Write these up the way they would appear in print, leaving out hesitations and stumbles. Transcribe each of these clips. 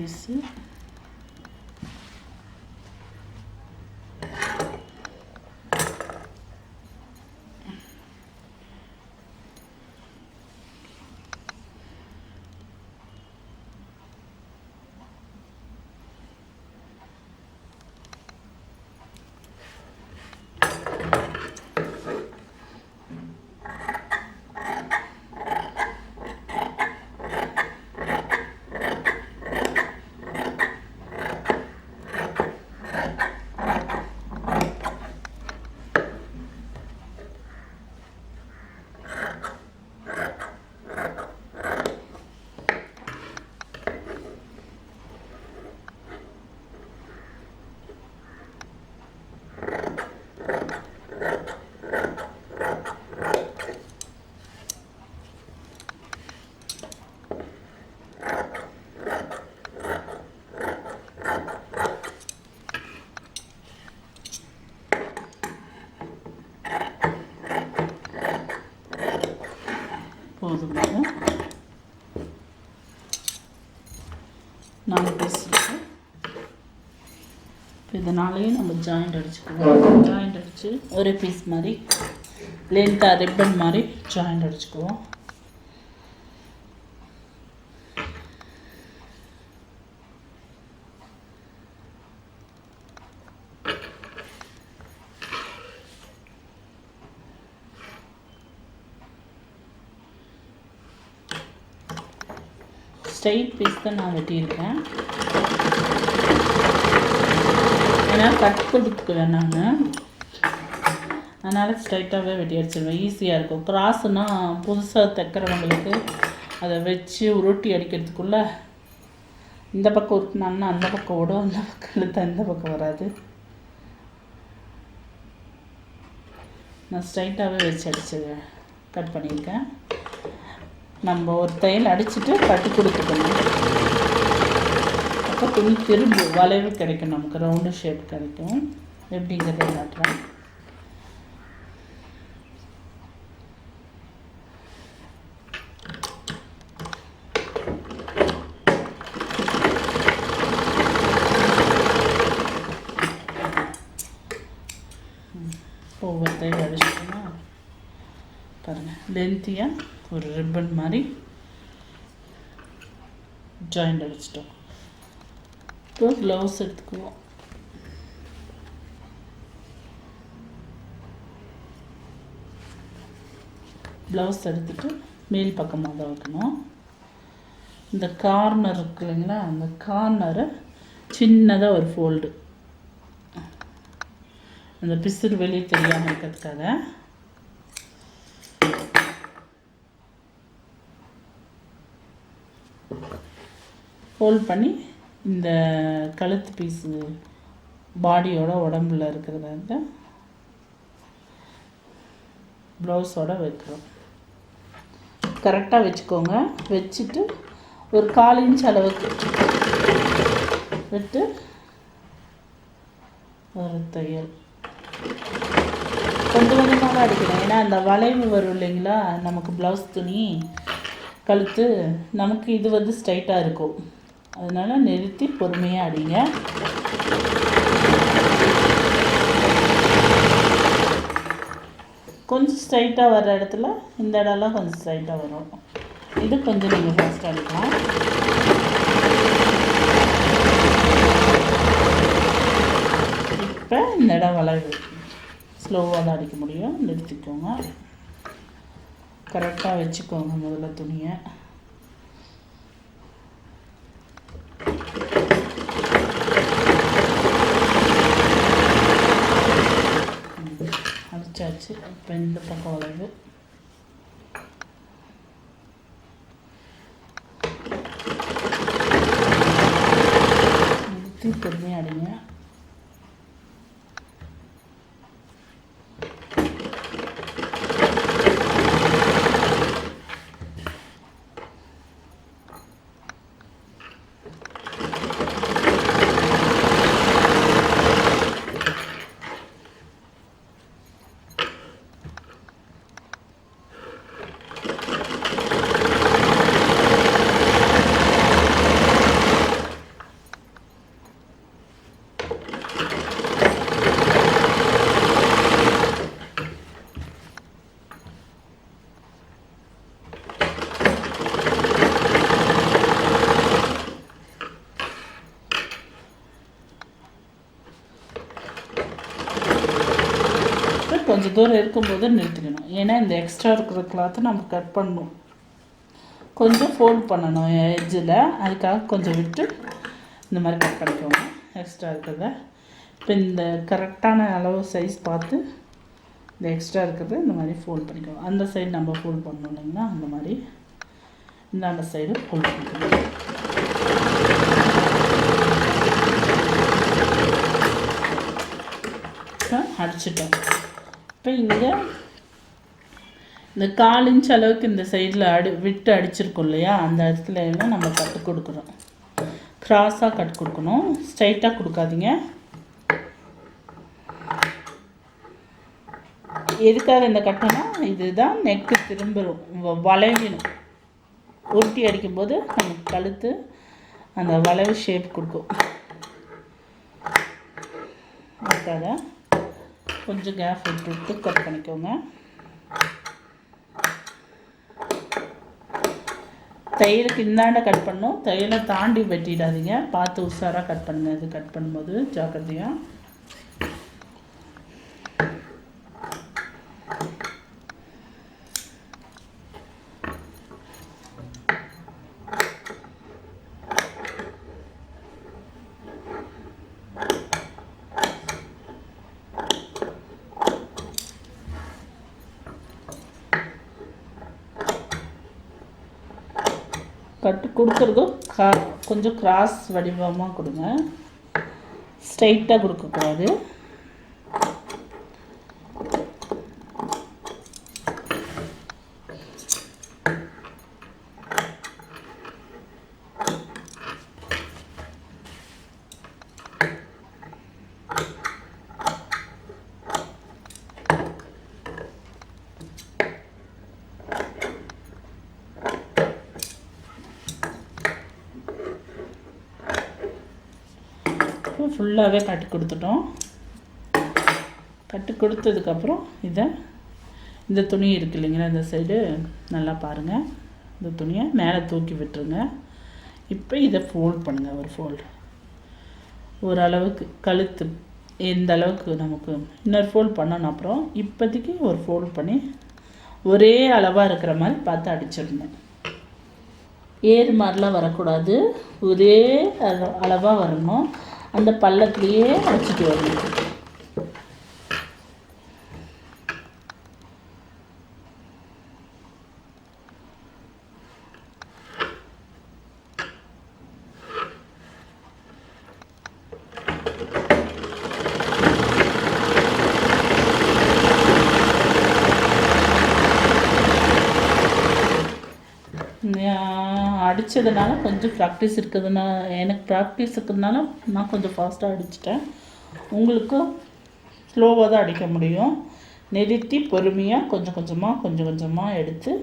Piece. போதும். 4 piece இருக்குது. இதனாலேயும் நம்ம ஜாயிண்ட் அடிச்சுக்குவோம். ஜாயிண்ட் அடித்து ஒரு பீஸ் மாதிரி லென்த்தாக ரிப்பன் மாதிரி ஜாயிண்ட் அடிச்சுக்குவோம். ஸ்ட்ரைட் பீஸ் தான் நான் வெட்டியிருக்கேன். ஏன்னா கட் கொடுத்துக்குவேன் நான், அதனால் ஸ்ட்ரைட்டாகவே வெட்டி அடிச்சிடுவேன். ஈஸியாக இருக்கும். கிராஸுனால் புதுசாக தைக்கிறவங்களுக்கு அதை வச்சு உருட்டி அடிக்கிறதுக்குள்ளே இந்த பக்கம் உருட்டினாங்கன்னா அந்த பக்கம் ஓடும், அந்த பக்கம் இழுத்தா இந்த பக்கம் வராது. நான் ஸ்ட்ரைட்டாகவே வச்சு அடிச்சிடுவேன். கட் பண்ணியிருக்கேன். நம்ம ஒரு தையல் அடிச்சுட்டு கட்டி கொடுத்துக்கணும். அப்போ துணி திரும்பி வளைவு கிடைக்கும், நமக்கு ரவுண்டு ஷேப் கிடைக்கும். எப்படிங்கிறத காட்டுறேன். ஒவ்வொரு தையல் அடிச்சிட்டோம்னா பாருங்கள், லென்த்தியாக ஒரு ரிப்பன் மாதிரி ஜாயிண்ட் அடிச்சிட்டோம். இப்போ க்ளவுஸ் எடுத்துக்குவோம். ப்ளவுஸ் எடுத்துகிட்டு மேல் பக்கமாக தான் வைக்கணும். இந்த கார்னர் இருக்கு இல்லைங்களா, அந்த கார்னரை சின்னதாக ஒரு ஃபோல்டு, அந்த பிசுறு வெளியே தெரியாமல் இருக்கிறதுக்காக ஃபோல்ட் பண்ணி இந்த கழுத்து பீஸு பாடியோட உடம்புல இருக்கிறத ப்ளவுஸோடு வைக்கிறோம். கரெக்டாக வச்சுக்கோங்க. வச்சுட்டு ஒரு 1/4 இன்ச் அளவுக்கு விட்டு ஒரு தையல் கொஞ்சம் கொஞ்சமாக தான் அடிக்கணும். ஏன்னா அந்த வளைவு வரும் இல்லைங்களா, நமக்கு ப்ளவுஸ் துணி கழுத்து, நமக்கு இது ஸ்ட்ரைட்டாக இருக்கும். அதனால் நிறுத்தி பொறுமையாக அடிங்க. கொஞ்சம் ஸ்ட்ரைட்டாக வர்ற இடத்துல இந்த இடம்லாம் கொஞ்சம் ஸ்ட்ரைட்டாக வரும். இது கொஞ்சம் நீங்கள் ஃபாஸ்ட்டாக அடிக்கலாம். இப்போ இந்த இடம் வளைவு ஸ்லோவாக தான் அடிக்க முடியும். நிறுத்திக்கோங்க. கரெக்டாக வச்சுக்கோங்க முதல்ல துணியை. அடிச்சாச்சு. இப்போ இந்த பக்கம் வளைவு நிறுத்தி பொறுமையாக அடிங்க. கொஞ்சம் தூரம் இருக்கும்போது நிறுத்திக்கணும். ஏன்னா இந்த எக்ஸ்ட்ரா இருக்கிற கிளாத்தை நம்ம கட் பண்ணணும். கொஞ்சம் ஃபோல்ட் பண்ணணும் எட்ஜில், அதுக்காக கொஞ்சம் விட்டு இந்த மாதிரி கட் பண்ணிக்கோங்க எக்ஸ்ட்ரா இருக்கிறத. இப்போ இந்த கரெக்டான அளவு சைஸ் பார்த்து இந்த எக்ஸ்ட்ரா இருக்கிறது இந்த மாதிரி ஃபோல்ட் பண்ணிக்கோங்க. அந்த சைடு நம்ம ஃபோல்ட் பண்ணணும் இல்லைங்களா, அந்த மாதிரி இந்த சைடு ஃபோல்ட் பண்ணிக்கோங்க. அடிச்சிட்டோம். இப்போ இங்கே இந்த 1/4 இன்ச் அளவுக்கு இந்த சைடில் விட்டு அடிச்சிருக்கோம் இல்லையா, அந்த இடத்துல எல்லாம் நம்ம கட்டு கொடுக்குறோம். க்ராஸாக கட் கொடுக்கணும், ஸ்ட்ரைட்டாக கொடுக்காதீங்க. எதுக்காக இந்த கட்டுனா, இதுதான் நெக்கு திரும்பும் வளைவினும் உருட்டி அடிக்கும்போது நமக்கு கழுத்து அந்த வளைவு ஷேப் கொடுக்கும். அதுக்காக கொஞ்சம் கேப் விட்டு கட் பண்ணிக்கோங்க. தையலுக்கு இந்தாண்ட கட் பண்ணணும், தையலை தாண்டி வெட்டிடாதீங்க, பார்த்து உஷாராக கட் பண்ணுங்க. இது கட் பண்ணும்போது ஜாக்கிரதையாக. கட்டு கொடுக்குறதும் கொஞ்சம் கிராஸ் வடிவமாக கொடுங்க, ஸ்ட்ரைட்டாக கொடுக்கக்கூடாது. ஃபுல்லாகவே கட்டி கொடுத்துட்டோம். கட்டி கொடுத்ததுக்கப்புறம் இந்த துணி இருக்குது இல்லைங்களா, இந்த சைடு நல்லா பாருங்கள், இந்த துணியை மேலே தூக்கி விட்டுருங்க. இப்போ இதை ஃபோல்ட் பண்ணுங்கள். ஒரு ஃபோல்டு ஓரளவுக்கு கழுத்து எந்த அளவுக்கு நமக்கு இன்னொரு ஃபோல்ட் பண்ணணும். அப்புறம் இப்போதைக்கு ஒரு ஃபோல்ட் பண்ணி ஒரே அளவாக இருக்கிற மாதிரி பார்த்து அடிச்சிடணும். ஏறு மாதிரிலாம் வரக்கூடாது, ஒரே அளவாக வரணும். அந்த பள்ளத்துலேயே அடிச்சுட்டு வரணும். அடித்ததுனால கொஞ்சம் ப்ராக்டிஸ் இருக்கிறதுனால, எனக்கு ப்ராக்டிஸ் இருக்கிறதுனால நான் கொஞ்சம் ஃபாஸ்ட்டாக அடிச்சிட்டேன். உங்களுக்கு ஸ்லோவாக தான் அடிக்க முடியும். நிறுத்தி பொறுமையாக கொஞ்சம் கொஞ்சமாக எடுத்து,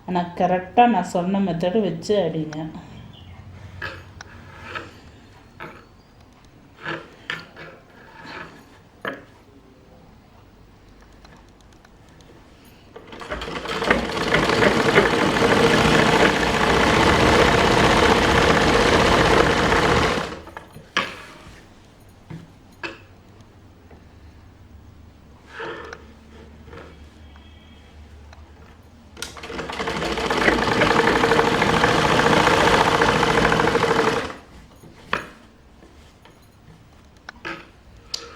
ஆனால் கரெக்டாக நான் சொன்ன மெத்தடு வச்சு அடிங்க.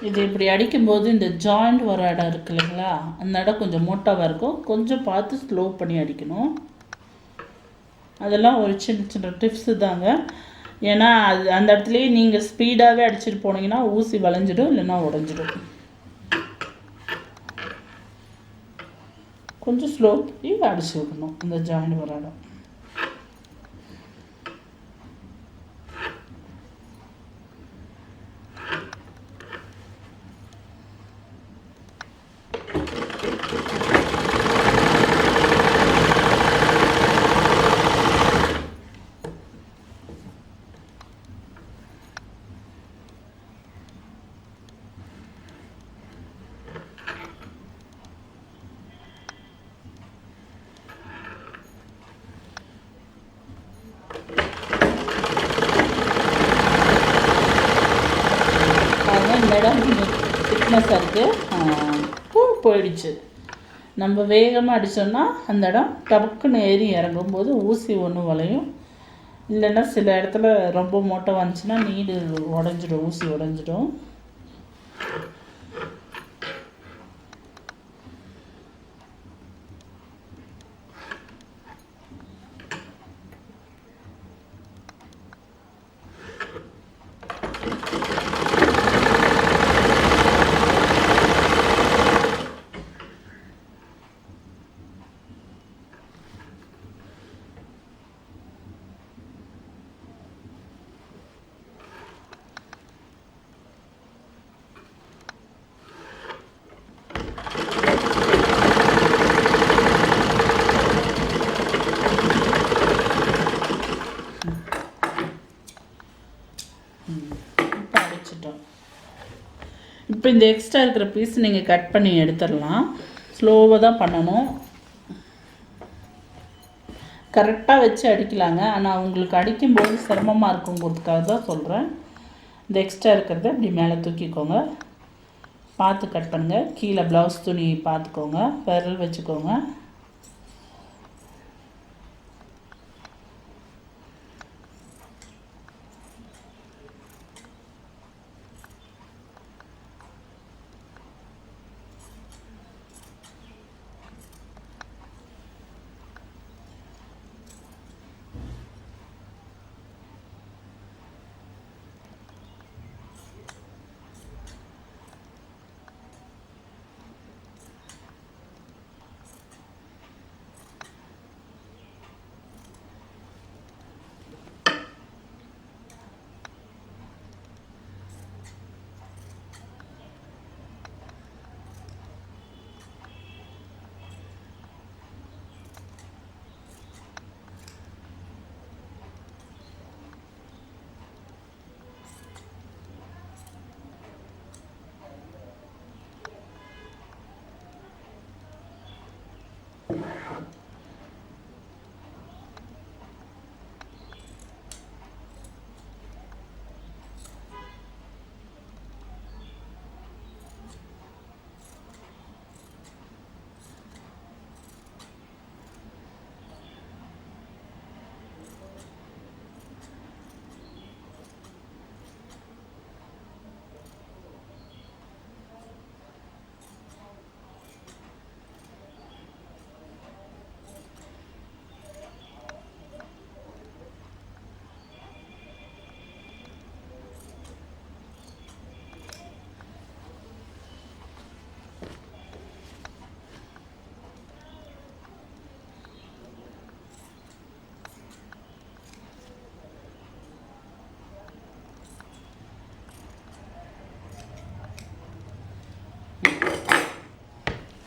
இது இப்படி அடிக்கும்போது இந்த ஜாயிண்ட் வர இடம் இருக்கு இல்லைங்களா, அந்த இடம் கொஞ்சம் மோட்டாவாக இருக்கும். கொஞ்சம் பார்த்து ஸ்லோ பண்ணி அடிக்கணும். அதெல்லாம் ஒரு சின்ன டிப்ஸு தாங்க. ஏன்னா அந்த இடத்துலையே நீங்கள் ஸ்பீடாகவே அடிச்சுட்டு போனீங்கன்னா ஊசி வளைஞ்சிடும், இல்லைன்னா உடஞ்சிடும். கொஞ்சம் ஸ்லோ பண்ணி அடிச்சு விடணும் இந்த ஜாயிண்ட் வர இடம். இந்த இடம் திக்னஸாக இருக்குது. போயிடுச்சு. நம்ம வேகமாக அடித்தோன்னா அந்த இடம் டபக்குன்னு ஏறி இறங்கும்போது ஊசி ஒன்று வளையும். இல்லைன்னா சில இடத்துல ரொம்ப மோட்டை வந்துச்சுன்னா நீடு உடஞ்சிடும், ஊசி உடஞ்சிடும். இப்போ இந்த எக்ஸ்ட்ரா இருக்கிற பீஸ் நீங்கள் கட் பண்ணி எடுத்துடலாம். ஸ்லோவாக தான் பண்ணணும். கரெக்டாக வச்சு அடிக்கலாங்க. ஆனால் உங்களுக்கு அடிக்கும்போது சிரமமாக இருக்குங்கிறதுக்காக தான் சொல்கிறேன். இந்த எக்ஸ்ட்ரா இருக்கிறத இப்படி மேலே தூக்கிக்கோங்க. பார்த்து கட் பண்ணுங்கள். கீழே ப்ளவுஸ் துணி பார்த்துக்கோங்க. விரல் வச்சுக்கோங்க.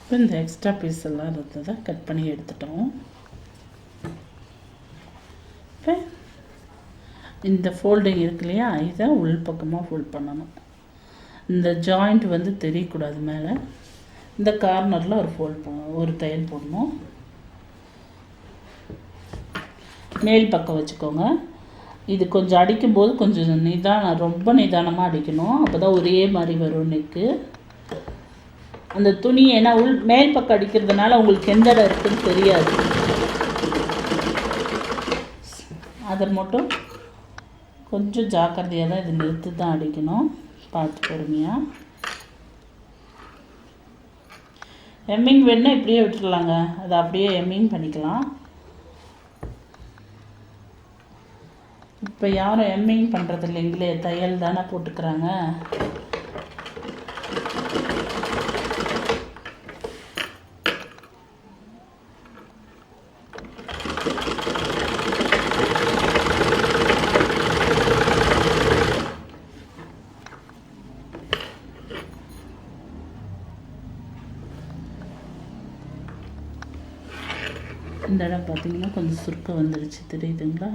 இப்போ இந்த எக்ஸ்ட்ரா பீஸ் எல்லாம் இருந்ததை கட் பண்ணி எடுத்துட்டோம். இப்போ இந்த ஃபோல்டிங் இருக்கு இல்லையா, இதை உள் பக்கமாக ஃபோல்ட் பண்ணணும். இந்த ஜாயிண்ட் வந்து தெரியக்கூடாது. மேலே இந்த கார்னரில் ஒரு தையல் போடணும். மேல் பக்கம் வச்சுக்கோங்க. இது கொஞ்சம் அடிக்கும்போது கொஞ்சம் ரொம்ப நிதானமாக அடிக்கணும். அப்போ தான் ஒரே மாதிரி வரும் நெக்கு. அந்த துணி ஏன்னா மேல் பக்கம் அடிக்கிறதுனால உங்களுக்கு எந்த இடம் இருக்குன்னு தெரியாது. அதை மட்டும் கொஞ்சம் ஜாக்கிரதையாக தான் இது நிறுத்தி தான் அடிக்கணும். பார்த்து பொறுமையாக. எம்மிங் வேணுன்னா இப்படியே விட்டுடலாங்க. அதை அப்படியே எம்மிங் பண்ணிக்கலாம். இப்போ யாரும் எம்மிங் பண்ணுறது இல்லைங்களே, தையல் தானே போட்டுக்கிறாங்க. இந்த இடம் பார்த்தீங்கன்னா கொஞ்சம் சுருக்கம் வந்துடுச்சு, தெரியுதுங்களா?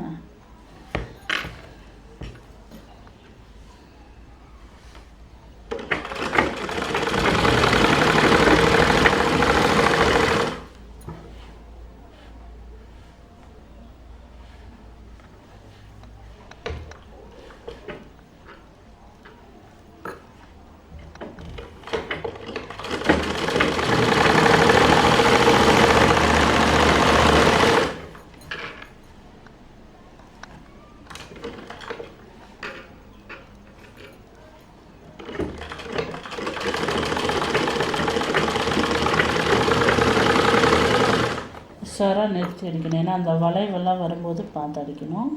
உஷாராக நிறுத்தி அடிக்கணும். ஏன்னா அந்த வளைவெல்லாம் வரும்போது பார்த்து அடிக்கணும்.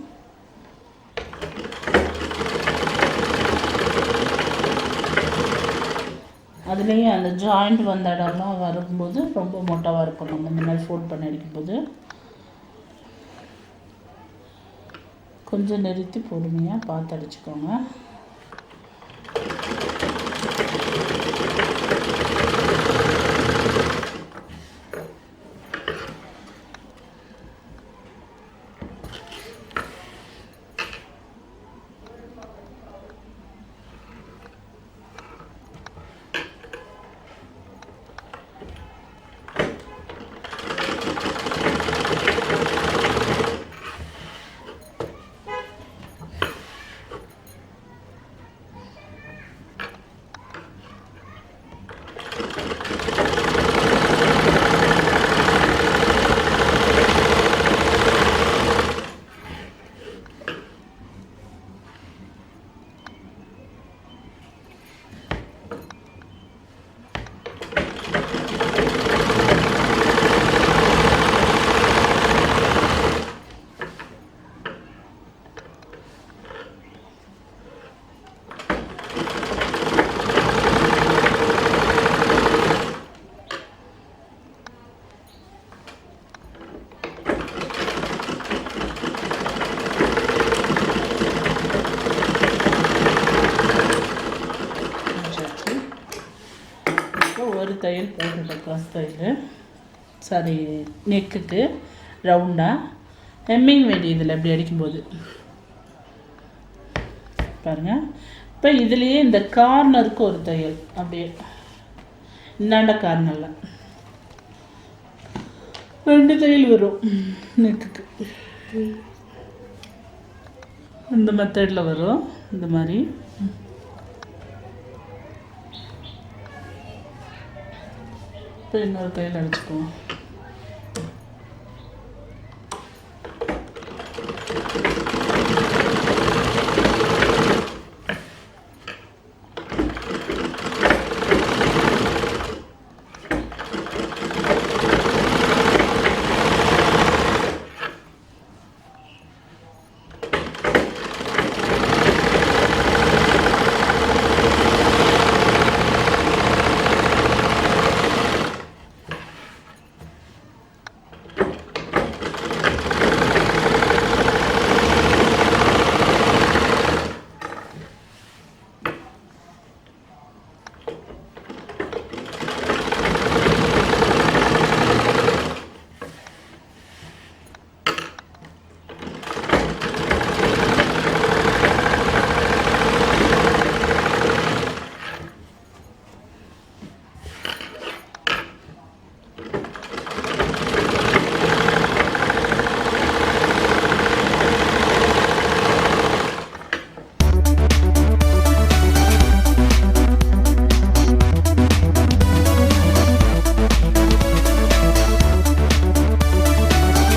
அதுலேயும் அந்த ஜாயிண்ட் வந்த இடம்லாம் வரும்போது ரொம்ப மொட்டவாக இருக்கும். நம்ம இந்த மாதிரி ஃபோல்ட் பண்ணி அடிக்கும்போது கொஞ்சம் நிறுத்தி பொறுமையாக பார்த்து அடிச்சுக்கோங்க. ஒரு தையல் போட்டுட்டேன், க்ராஸ் தையல். சாரி, நெக்குக்கு ரவுண்டாக ஹெம்மிங் வேண்டியதில் இப்படி அடிக்கும்போது பாருங்கள். இப்போ இதுலேயே இந்த கார்னருக்கு ஒரு தையல், அப்படியே இந்தாண்ட கார்னரில் 2 தையல் வரும் நெக்குக்கு. இந்த மெத்தடில் வரும். இந்த மாதிரி இப்போ இன்னொரு தையல் அடிச்சுக்குவோம்.